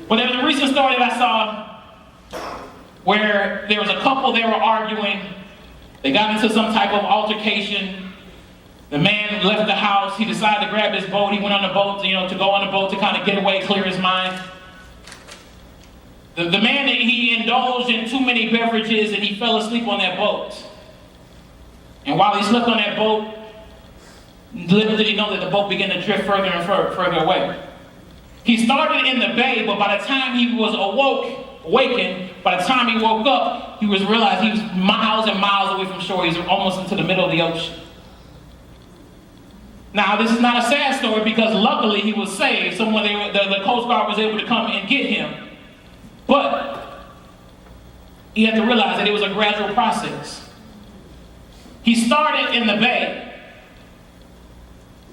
Well, there was a recent story that I saw where there was a couple, they were arguing. They got into some type of altercation. The man left the house. He decided to grab his boat. He went on the boat, to go on the boat to kind of get away, clear his mind. The man, he indulged in too many beverages and he fell asleep on that boat. And while he slept on that boat, little did he know that the boat began to drift further and further away. He started in the bay, but by the time he was awakened, by the time he woke up, he realized he was miles and miles away from shore. He was almost into the middle of the ocean. Now, this is not a sad story because luckily he was saved. The Coast Guard was able to come and get him. But he had to realize that it was a gradual process. He started in the bay,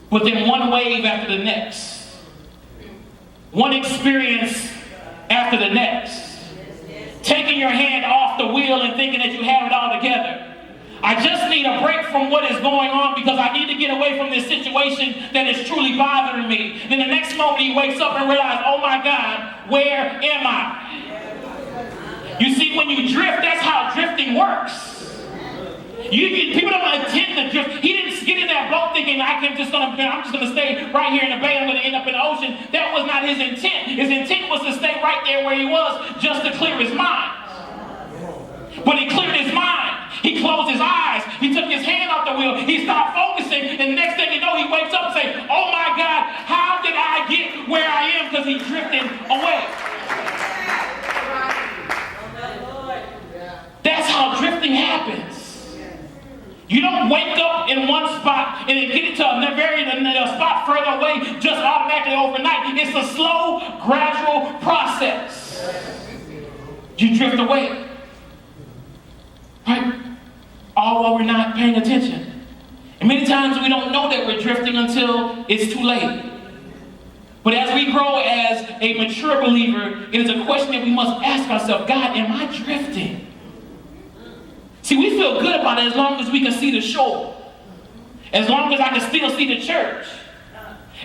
but then one wave after the next. One experience after the next. Taking your hand off the wheel and thinking that you have it all together. I just need a break from what is going on because I need to get away from this situation that is truly bothering me. Then the next moment he wakes up and realizes, oh my God, where am I? You see, when you drift, that's how drifting works. People don't intend to drift. He didn't get in that boat thinking, I'm just going to stay right here in the bay. I'm going to end up in the ocean. That was not his intent. His intent was to stay right there where he was just to clear his mind. When he cleared his mind, he closed his eyes. He took his hand off the wheel. He stopped focusing. And the next thing you know, he wakes up and says, oh my God, how did I get where I am? Because he drifted away. That's how drifting happens. You don't wake up in one spot and then get it to a spot further away just automatically overnight. It's a slow, gradual process. You drift away. Right? All while we're not paying attention. And many times we don't know that we're drifting until it's too late. But as we grow as a mature believer, it is a question that we must ask ourselves, God, am I drifting? See, we feel good about it as long as we can see the shore. As long as I can still see the church.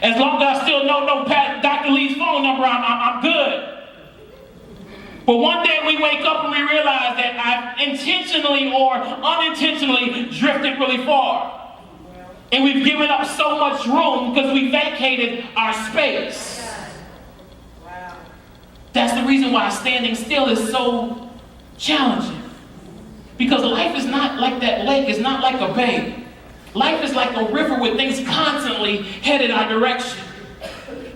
As long as I still know Dr. Lee's phone number, I'm good. But one day we wake up and we realize that I've intentionally or unintentionally drifted really far. And we've given up so much room because we vacated our space. That's the reason why standing still is so challenging. Because life is not like that lake. It's not like a bay. Life is like a river with things constantly headed our direction.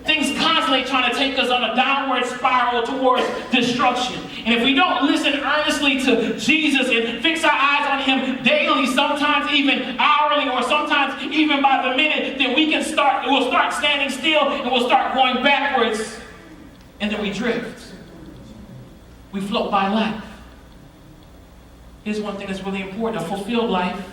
Things constantly trying to take us on a downward spiral towards destruction. And if we don't listen earnestly to Jesus and fix our eyes on him daily, sometimes even hourly, or sometimes even by the minute, then we'll start standing still and we'll start going backwards. And then we drift. We float by life. Here's one thing that's really important. A fulfilled life